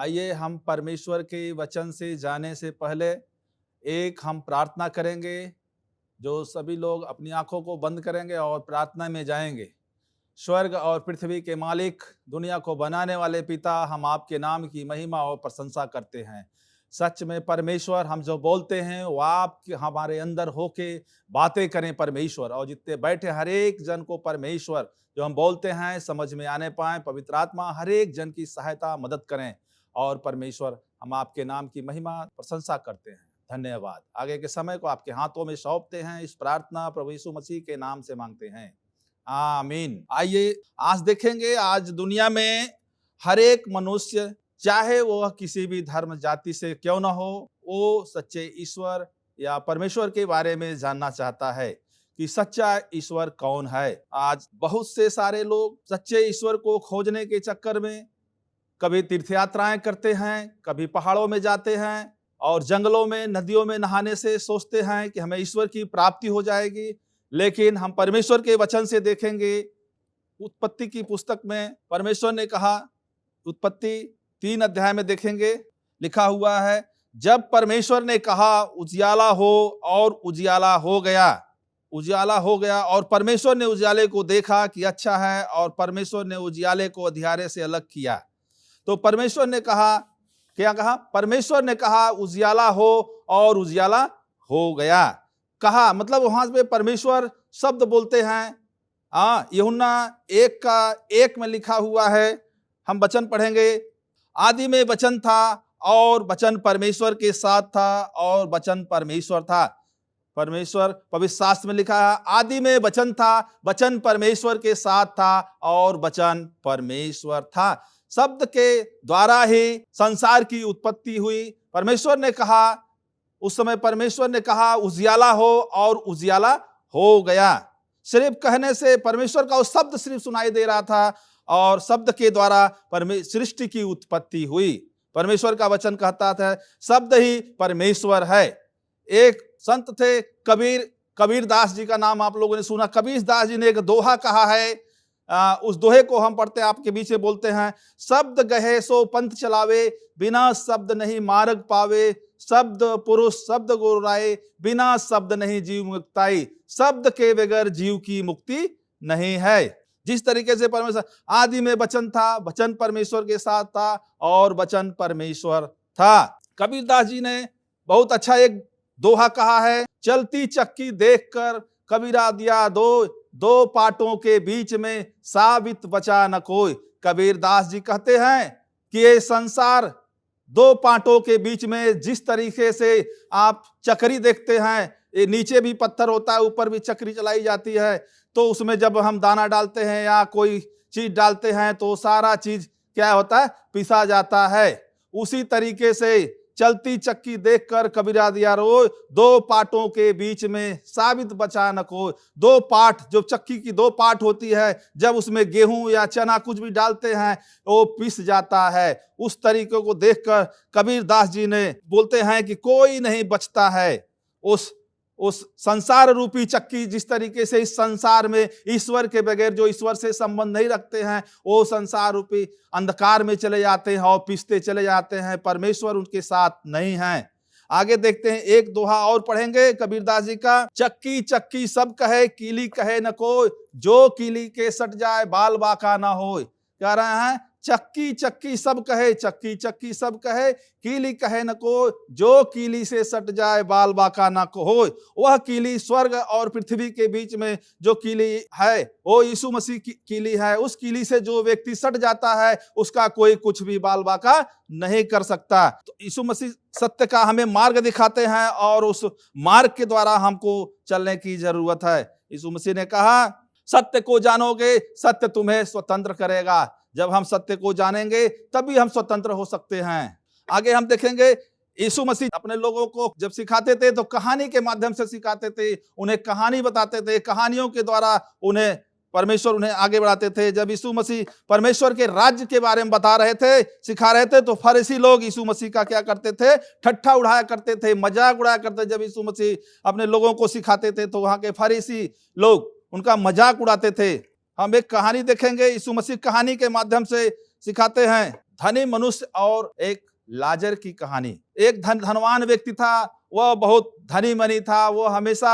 आइए हम परमेश्वर के वचन से जाने से पहले एक हम प्रार्थना करेंगे। जो सभी लोग अपनी आंखों को बंद करेंगे और प्रार्थना में जाएंगे। स्वर्ग और पृथ्वी के मालिक, दुनिया को बनाने वाले पिता, हम आपके नाम की महिमा और प्रशंसा करते हैं। सच में परमेश्वर, हम जो बोलते हैं वो आप हमारे अंदर होके बातें करें परमेश्वर, और जितने बैठे हर एक जन को परमेश्वर जो हम बोलते हैं समझ में आने पाए। पवित्र आत्मा हर एक जन की सहायता मदद करें, और परमेश्वर हम आपके नाम की महिमा प्रशंसा करते हैं। धन्यवाद। आगे के समय को आपके हाथों में सौंपते हैं। इस प्रार्थना प्रभु यीशु मसीह के नाम से मांगते हैं, आमीन। आइए आज देखेंगे, आज दुनिया में हर एक मनुष्य, चाहे वह किसी भी धर्म जाति से क्यों ना हो, वो सच्चे ईश्वर या परमेश्वर के बारे में जानना चाहता है कि सच्चा ईश्वर कौन है। आज बहुत से सारे लोग सच्चे ईश्वर को खोजने के चक्कर में कभी तीर्थ यात्राएं करते हैं, कभी पहाड़ों में जाते हैं और जंगलों में, नदियों में नहाने से सोचते हैं कि हमें ईश्वर की प्राप्ति हो जाएगी। लेकिन हम परमेश्वर के वचन से देखेंगे, उत्पत्ति की पुस्तक में परमेश्वर ने कहा, उत्पत्ति 3 अध्याय में देखेंगे, लिखा हुआ है, जब परमेश्वर ने कहा उजियाला हो और उजियाला हो गया। उजियाला हो गया और परमेश्वर ने उजियाले को देखा कि अच्छा है, और परमेश्वर ने उजियाले को अंधियारे से अलग किया। तो परमेश्वर ने कहा, क्या कहा? परमेश्वर ने कहा उजियाला हो और उजियाला हो गया। कहा मतलब वहां पे परमेश्वर शब्द बोलते हैं। यूहन्ना 1:1 में लिखा हुआ है, हम वचन पढ़ेंगे। आदि में वचन था और वचन परमेश्वर के साथ था और वचन परमेश्वर था। परमेश्वर, पवित्र शास्त्र में लिखा है, आदि में वचन था, वचन परमेश्वर के साथ था और वचन परमेश्वर था। शब्द के द्वारा ही संसार की उत्पत्ति हुई। परमेश्वर ने कहा, उस समय परमेश्वर ने कहा उजियाला हो और उजियाला हो गया। सिर्फ कहने से परमेश्वर का वो शब्द सिर्फ सुनाई दे रहा था, और शब्द के द्वारा सृष्टि की उत्पत्ति हुई। परमेश्वर का वचन कहता था, शब्द ही परमेश्वर है। एक संत थे कबीर दास जी का नाम आप लोगों ने सुना। कबीर दास जी ने एक दोहा कहा है, उस दोहे को हम पढ़ते आपके बीच में बोलते हैं। शब्द गहे सो पंथ चलावे, बिना शब्द नहीं मार्ग पावे। शब्द पुरुष शब्द गुरु राय, बिना शब्द नहीं जीव मुक्ताई। शब्द के बगैर जीव की मुक्ति नहीं है। जिस तरीके से परमेश्वर, आदि में वचन था, वचन परमेश्वर के साथ था और वचन परमेश्वर था। कबीरदास जी ने बहुत अच्छा एक दोहा कहा है, चलती चक्की देखकर कबीरा दिया दो पाटों के बीच में साबित बचा न कोई। कबीरदास जी कहते हैं कि ये संसार 2 पाटों के बीच में, जिस तरीके से आप चक्री देखते हैं, ये नीचे भी पत्थर होता है, ऊपर भी चक्री चलाई जाती है, तो उसमें जब हम दाना डालते हैं या कोई चीज डालते हैं तो सारा चीज क्या होता है, पिसा जाता है। उसी तरीके से चलती चक्की देखकर कबीरा दिया रोय, 2 पाटों के बीच में साबित बचा न कोई। 2 पाट, जो चक्की की 2 पाट होती है, जब उसमें गेहूं या चना कुछ भी डालते हैं वो पिस जाता है। उस तरीके को देखकर कबीरदास जी ने बोलते हैं कि कोई नहीं बचता है। उस संसार रूपी चक्की, जिस तरीके से इस संसार में ईश्वर के बगैर, जो ईश्वर से संबंध नहीं रखते हैं, वो संसार रूपी अंधकार में चले जाते हैं और पिसते चले जाते हैं। परमेश्वर उनके साथ नहीं है। आगे देखते हैं, एक दोहा और पढ़ेंगे कबीरदास जी का। चक्की चक्की सब कहे, कीली कहे न कोई। जो कीली के सट जाए, बाल बाका ना होय। कह रहे हैं, चक्की चक्की सब कहे, चक्की चक्की सब कहे, कीली कहे न को। जो कीली से सट जाए, बाल बाका ना को होय। वह कीली स्वर्ग और पृथ्वी के बीच में जो कीली है, वो यीशु मसीह की कीली है। उस कीली से जो व्यक्ति सट जाता है, उसका कोई कुछ भी बाल बाका नहीं कर सकता। तो यीशु मसीह सत्य का हमें मार्ग दिखाते हैं, और उस मार्ग के द्वारा हमको चलने की जरूरत है। यीशु मसीह ने कहा, सत्य को जानोगे, सत्य तुम्हें स्वतंत्र करेगा। जब हम सत्य को जानेंगे तभी हम स्वतंत्र हो सकते हैं। आगे हम देखेंगे, यीशु मसीह अपने लोगों को जब सिखाते थे तो कहानी के माध्यम से सिखाते थे, उन्हें कहानी बताते थे। कहानियों के द्वारा परमेश्वर उन्हें आगे बढ़ाते थे। जब यीशु मसीह परमेश्वर के राज्य के बारे में बता रहे थे, सिखा रहे थे, तो फरीसी लोग यीशु मसीह का क्या करते थे, ठट्ठा उड़ाया करते थे, मजाक उड़ाया करते थे। जब यीशु मसीह अपने लोगों को सिखाते थे तो वहां के फरीसी लोग उनका मजाक उड़ाते थे। हम एक कहानी देखेंगे, यीशु मसीह कहानी के माध्यम से सिखाते हैं। धनी मनुष्य और एक लाजर की कहानी। एक धनवान व्यक्ति था, वह बहुत धनी मनी था, वो हमेशा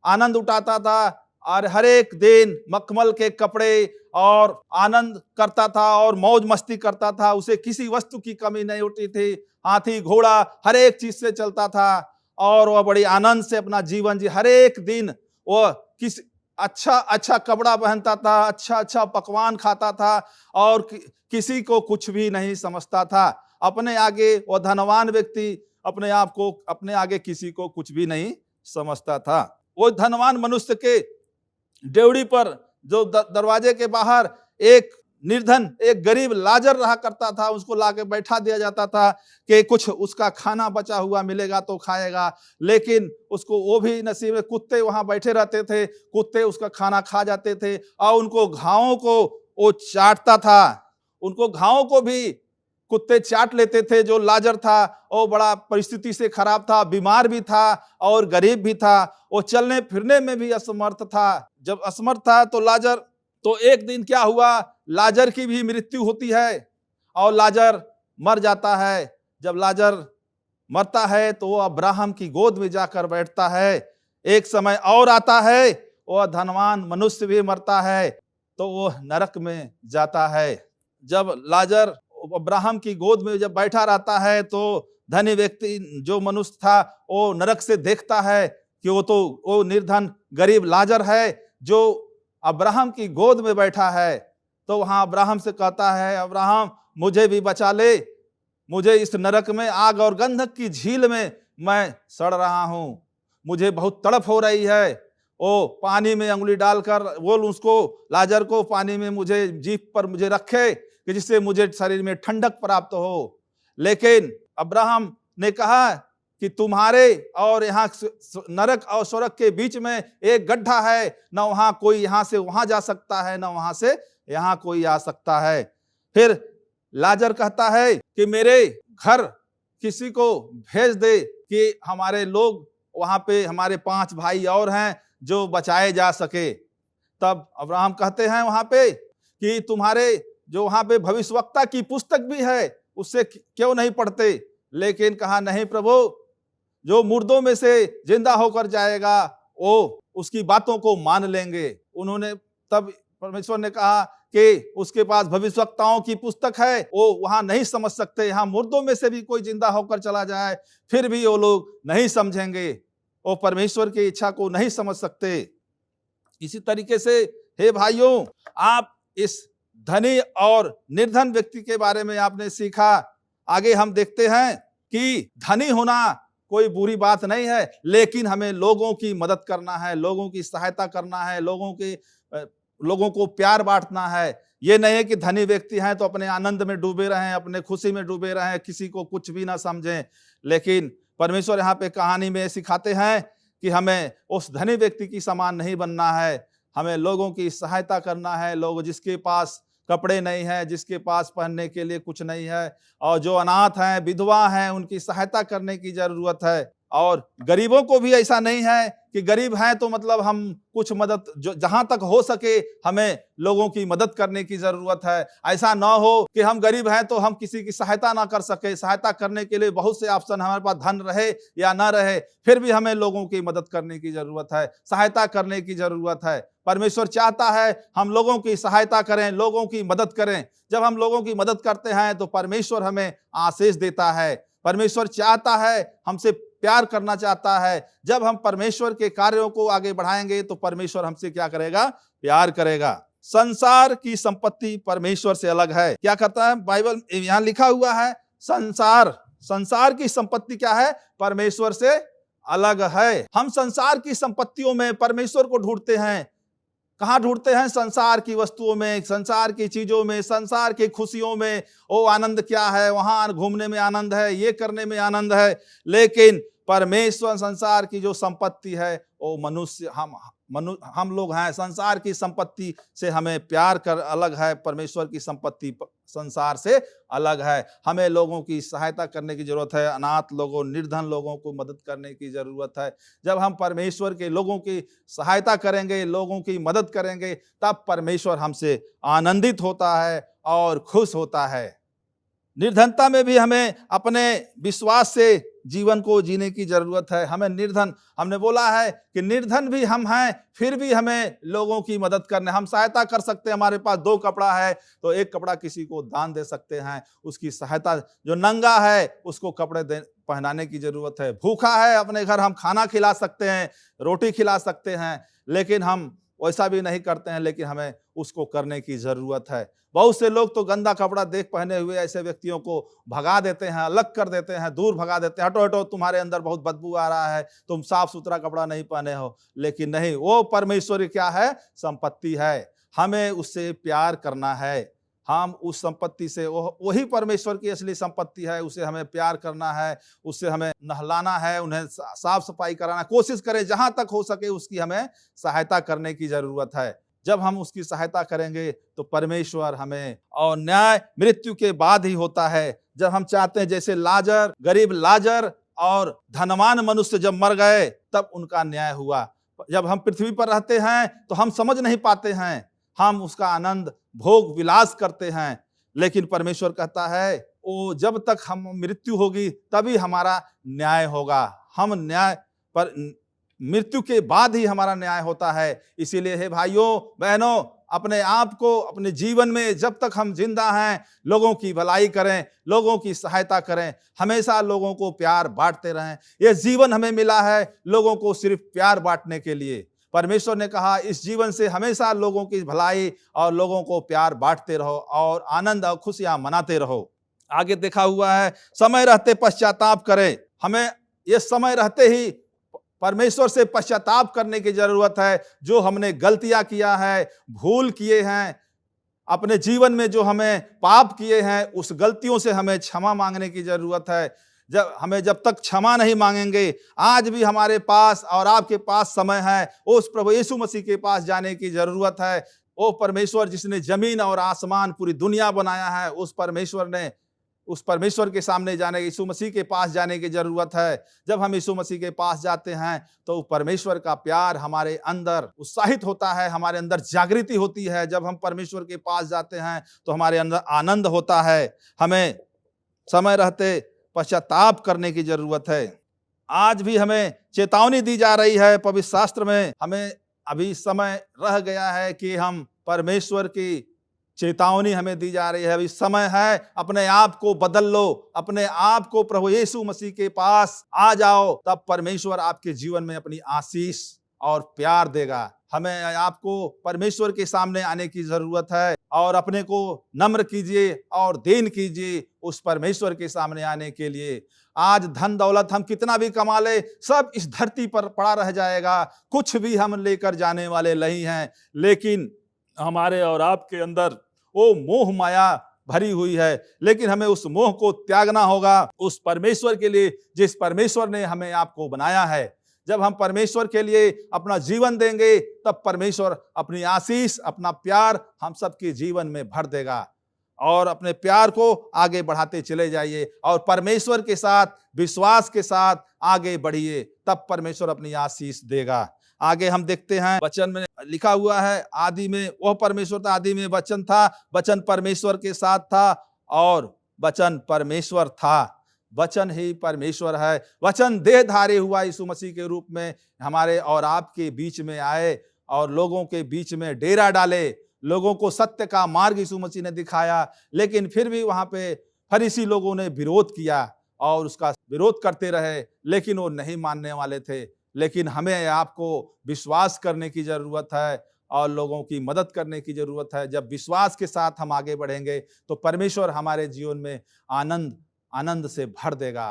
आनंद उठाता था और हर एक दिन मखमल के कपड़े और आनंद करता था और मौज मस्ती करता था। उसे किसी वस्तु की कमी नहीं होती थी। हाथी घोड़ा हर एक चीज से चलता था और वह बड़ी आनंद से अपना जीवन जी। हर एक दिन वह किसी अच्छा कपड़ा पहनता था, अच्छा पकवान खाता था और किसी को कुछ भी नहीं समझता था। अपने आगे वह धनवान व्यक्ति अपने आगे किसी को कुछ भी नहीं समझता था। वो धनवान मनुष्य के डेवड़ी पर जो दरवाजे के बाहर एक निर्धन, एक गरीब लाजर रहा करता था, उसको लाके बैठा दिया जाता था कि कुछ उसका खाना बचा हुआ मिलेगा तो खाएगा। लेकिन उसको वो भी नसीब में, कुत्ते वहां बैठे रहते थे, कुत्ते उसका खाना खा जाते थे और उनको घावों को वो चाटता था। उनको घावों को भी कुत्ते चाट लेते थे। जो लाजर था वो बड़ा परिस्थिति से खराब था, बीमार भी था और गरीब भी था। वो चलने फिरने में भी असमर्थ था। जब असमर्थ था तो एक दिन क्या हुआ, लाजर की भी मृत्यु होती है और लाजर मर जाता है। जब लाजर मरता है तो वो अब्राहम की गोद में जाकर बैठता है। एक समय और आता है, वह धनवान मनुष्य भी मरता है तो वो नरक में जाता है। जब लाजर अब्राहम की गोद में जब बैठा रहता है तो धनी व्यक्ति जो मनुष्य था वो नरक से देखता है कि वो निर्धन गरीब लाजर है जो अब्राहम की गोद में बैठा है। तो वहां अब्राहम से कहता है, अब्राहम मुझे भी बचा ले, मुझे इस नरक में आग और गंधक की झील में मैं सड़ रहा हूं, मुझे बहुत तड़प हो रही है। वो पानी में अंगुली डालकर बोल उसको, लाजर को पानी में मुझे जीभ पर मुझे रखे कि जिससे मुझे शरीर में ठंडक प्राप्त हो। लेकिन अब्राहम ने कहा कि तुम्हारे और यहाँ नरक और स्वर्ग के बीच में एक गड्ढा है, न वहां कोई यहाँ से वहां जा सकता है, न वहां से यहाँ कोई आ सकता है। फिर लाजर कहता है कि मेरे घर किसी को भेज दे कि हमारे लोग वहां पे, हमारे 5 भाई और हैं जो बचाए जा सके। तब अब्राहम कहते हैं वहां पे कि तुम्हारे जो वहां पे भविष्यवक्ता की पुस्तक भी है, उससे क्यों नहीं पढ़ते। लेकिन कहा नहीं प्रभु, जो मुर्दों में से जिंदा होकर जाएगा वो उसकी बातों को मान लेंगे। उन्होंने तब परमेश्वर ने कहा कि उसके पास भविष्यवक्ताओं की पुस्तक है, वो वहां नहीं समझ सकते। यहाँ मुर्दों में से भी कोई जिंदा होकर चला जाए फिर भी वो लोग नहीं समझेंगे, वो परमेश्वर की इच्छा को नहीं समझ सकते। इसी तरीके से हे भाइयों, आप इस धनी और निर्धन व्यक्ति के बारे में आपने सीखा। आगे हम देखते हैं कि धनी होना कोई बुरी बात नहीं है, लेकिन हमें लोगों की मदद करना है, लोगों की सहायता करना है, लोगों को प्यार बांटना है। ये नहीं है कि धनी व्यक्ति हैं तो अपने आनंद में डूबे रहें, अपने खुशी में डूबे रहें, किसी को कुछ भी ना समझें। लेकिन परमेश्वर यहाँ पे कहानी में सिखाते हैं कि हमें उस धनी व्यक्ति की समान नहीं बनना है, हमें लोगों की सहायता करना है। लोग जिसके पास कपड़े नहीं है, जिसके पास पहनने के लिए कुछ नहीं है, और जो अनाथ हैं, विधवा हैं, उनकी सहायता करने की जरूरत है। और गरीबों को भी ऐसा नहीं है कि गरीब हैं तो मतलब हम कुछ मदद, जो जहां तक हो सके हमें लोगों की मदद करने की जरूरत है। ऐसा ना हो कि हम गरीब हैं तो हम किसी की सहायता ना कर सके। सहायता करने के लिए बहुत से ऑप्शन, हमारे पास धन रहे या ना रहे फिर भी हमें लोगों की मदद करने की जरूरत है, सहायता करने की जरूरत है। परमेश्वर चाहता है हम लोगों की सहायता करें, लोगों की मदद करें। जब हम लोगों की मदद करते हैं तो परमेश्वर हमें आशीष देता है। परमेश्वर चाहता है, हमसे प्यार करना चाहता है। जब हम परमेश्वर के कार्यों को आगे बढ़ाएंगे तो परमेश्वर हमसे क्या करेगा? प्यार करेगा। संसार की संपत्ति परमेश्वर से अलग है। क्या करता है बाइबल, यहां लिखा हुआ है संसार की संपत्ति क्या है? परमेश्वर से अलग है। हम संसार की संपत्तियों में परमेश्वर को ढूंढते हैं। कहाँ ढूंढते हैं? संसार की वस्तुओं में, संसार की चीजों में, संसार की खुशियों में। ओ आनंद क्या है, वहां घूमने में आनंद है, ये करने में आनंद है। लेकिन परमेश्वर संसार की जो संपत्ति है वो मनुष्य, हम हम लोग हैं, संसार की संपत्ति से हमें प्यार कर अलग है, परमेश्वर की संपत्ति संसार से अलग है। हमें लोगों की सहायता करने की जरूरत है, अनाथ लोगों, निर्धन लोगों को मदद करने की जरूरत है। जब हम परमेश्वर के लोगों की सहायता करेंगे, लोगों की मदद करेंगे, तब परमेश्वर हमसे आनंदित होता है और खुश होता है। निर्धनता में भी हमें अपने विश्वास से जीवन को जीने की जरूरत है। हमने बोला है कि निर्धन भी हम हैं, फिर भी हमें लोगों की मदद करने, हम सहायता कर सकते हैं। हमारे पास 2 कपड़ा है तो 1 कपड़ा किसी को दान दे सकते हैं, उसकी सहायता। जो नंगा है उसको कपड़े पहनाने की जरूरत है। भूखा है अपने घर हम खाना खिला सकते हैं, रोटी खिला सकते हैं, लेकिन हम वैसा भी नहीं करते हैं, लेकिन हमें उसको करने की जरूरत है। बहुत से लोग तो गंदा कपड़ा देख पहने हुए ऐसे व्यक्तियों को भगा देते हैं, अलग कर देते हैं, दूर भगा देते हैं, हटो हटो, तुम्हारे अंदर बहुत बदबू आ रहा है, तुम साफ सुथरा कपड़ा नहीं पहने हो। लेकिन नहीं, वो परमेश्वर क्या है? संपत्ति है। हमें उससे प्यार करना है। हम उस संपत्ति से, वही परमेश्वर की असली संपत्ति है, उसे हमें प्यार करना है, उससे हमें नहलाना है, उन्हें साफ सफाई कराना। कोशिश करें जहां तक हो सके उसकी हमें सहायता करने की जरूरत है। जब हम उसकी सहायता करेंगे तो परमेश्वर हमें, और न्याय मृत्यु के बाद ही होता है। जब हम चाहते हैं, जैसे लाजर, गरीब लाजर और धनवान मनुष्य जब मर गए तब उनका न्याय हुआ। जब हम पृथ्वी पर रहते हैं तो हम समझ नहीं पाते हैं, हम उसका आनंद भोग विलास करते हैं, लेकिन परमेश्वर कहता है वो जब तक हम मृत्यु होगी तभी हमारा न्याय होगा। हम न्याय पर मृत्यु के बाद ही हमारा न्याय होता है। इसीलिए हे भाइयों बहनों, अपने आप को अपने जीवन में जब तक हम जिंदा हैं लोगों की भलाई करें, लोगों की सहायता करें, हमेशा लोगों को प्यार बांटते रहें। यह जीवन हमें मिला है लोगों को सिर्फ प्यार बांटने के लिए। परमेश्वर ने कहा इस जीवन से हमेशा लोगों की भलाई और लोगों को प्यार बांटते रहो और आनंद और खुशियां मनाते रहो। आगे देखा हुआ है, समय रहते पश्चाताप करें। हमें ये समय रहते ही परमेश्वर से पश्चाताप करने की जरूरत है। जो हमने गलतियां किया है, भूल किए हैं अपने जीवन में, जो हमें पाप किए हैं, उस गलतियों से हमें क्षमा मांगने की जरूरत है। जब तक क्षमा नहीं मांगेंगे, आज भी हमारे पास और आपके पास समय है, उस प्रभु यीशु मसीह के पास जाने की जरूरत है। वो परमेश्वर जिसने जमीन और आसमान पूरी दुनिया बनाया है, उस परमेश्वर के सामने जाने, यीशु मसीह के पास जाने की जरूरत है। जब हम यीशु मसीह के पास जाते हैं तो परमेश्वर का प्यार हमारे अंदर उत्साहित होता है, हमारे अंदर जागृति होती है। जब हम परमेश्वर के पास जाते हैं तो हमारे अंदर आनंद होता है। हमें समय रहते पश्चाताप करने की जरूरत है। आज भी हमें चेतावनी दी जा रही है पवित्र शास्त्र में। हमें अभी समय रह गया है कि हम परमेश्वर की चेतावनी हमें दी जा रही है। अभी समय है, अपने आप को बदल लो, अपने आप को प्रभु यीशु मसीह के पास आ जाओ, तब परमेश्वर आपके जीवन में अपनी आशीष और प्यार देगा। हमें आपको परमेश्वर के सामने आने की जरूरत है और अपने को नम्र कीजिए और दीन कीजिए उस परमेश्वर के सामने आने के लिए। आज धन दौलत हम कितना भी कमा ले, सब इस धरती पर पड़ा रह जाएगा, कुछ भी हम लेकर जाने वाले नहीं हैं। लेकिन हमारे और आपके अंदर वो मोह माया भरी हुई है, लेकिन हमें उस मोह को त्यागना होगा उस परमेश्वर के लिए जिस परमेश्वर ने हमें आपको बनाया है। जब हम परमेश्वर के लिए अपना जीवन देंगे तब परमेश्वर अपनी आशीष, अपना प्यार हम सबके जीवन में भर देगा। और अपने प्यार को आगे बढ़ाते चले जाइए और परमेश्वर के साथ, विश्वास के साथ आगे बढ़िए, तब परमेश्वर अपनी आशीष देगा। आगे हम देखते हैं, वचन में लिखा हुआ है, आदि में वह परमेश्वर था, आदि में वचन था, वचन परमेश्वर के साथ था और वचन परमेश्वर था। वचन ही परमेश्वर है। वचन देहधारी हुआ, यीशु मसीह के रूप में हमारे और आपके बीच में आए और लोगों के बीच में डेरा डाले। लोगों को सत्य का मार्ग यीशु मसीह ने दिखाया, लेकिन फिर भी वहां पे फरीसी लोगों ने विरोध किया और उसका विरोध करते रहे, लेकिन वो नहीं मानने वाले थे। लेकिन हमें आपको विश्वास करने की जरूरत है और लोगों की मदद करने की जरूरत है। जब विश्वास के साथ हम आगे बढ़ेंगे तो परमेश्वर हमारे जीवन में आनंद से भर देगा।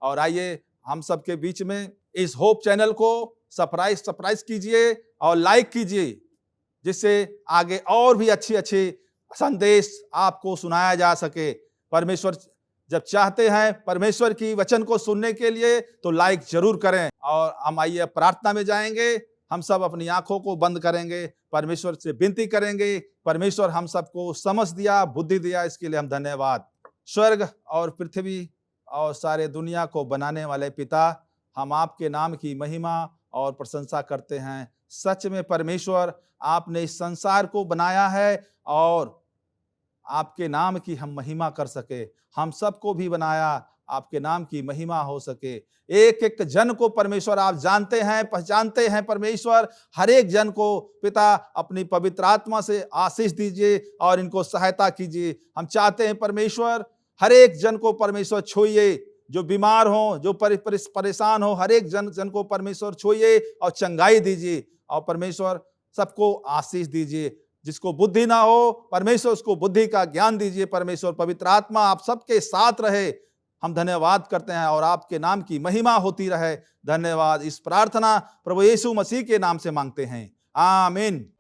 और आइए हम सबके बीच में इस होप चैनल को सब्सक्राइब कीजिए और लाइक कीजिए, जिससे आगे और भी अच्छे संदेश आपको सुनाया जा सके। परमेश्वर जब चाहते हैं परमेश्वर की वचन को सुनने के लिए तो लाइक जरूर करें। और हम आइए प्रार्थना में जाएंगे हम सब अपनी आंखों को बंद करेंगे, परमेश्वर से विनती करेंगे। परमेश्वर हम सबको समझ दिया, बुद्धि दिया, इसके लिए हम धन्यवाद। स्वर्ग और पृथ्वी और सारे दुनिया को बनाने वाले पिता, हम आपके नाम की महिमा और प्रशंसा करते हैं। सच में परमेश्वर, आपने इस संसार को बनाया है और आपके नाम की हम महिमा कर सके। हम सबको भी बनाया, आपके नाम की महिमा हो सके। एक एक जन को परमेश्वर आप जानते हैं, पहचानते हैं। परमेश्वर, हर एक जन को पिता अपनी पवित्र आत्मा से आशीष दीजिए और इनको सहायता कीजिए। हम चाहते हैं परमेश्वर, हर एक जन को परमेश्वर छूइए, जो बीमार हो, जो परेशान हो, हर एक जन को परमेश्वर छूइए और चंगाई दीजिए। और परमेश्वर सबको आशीष दीजिए। जिसको बुद्धि ना हो, परमेश्वर उसको बुद्धि का ज्ञान दीजिए। परमेश्वर, पवित्र आत्मा आप सबके साथ रहे। हम धन्यवाद करते हैं और आपके नाम की महिमा होती रहे। धन्यवाद। इस प्रार्थना प्रभु यीशु मसीह के नाम से मांगते हैं, आमीन।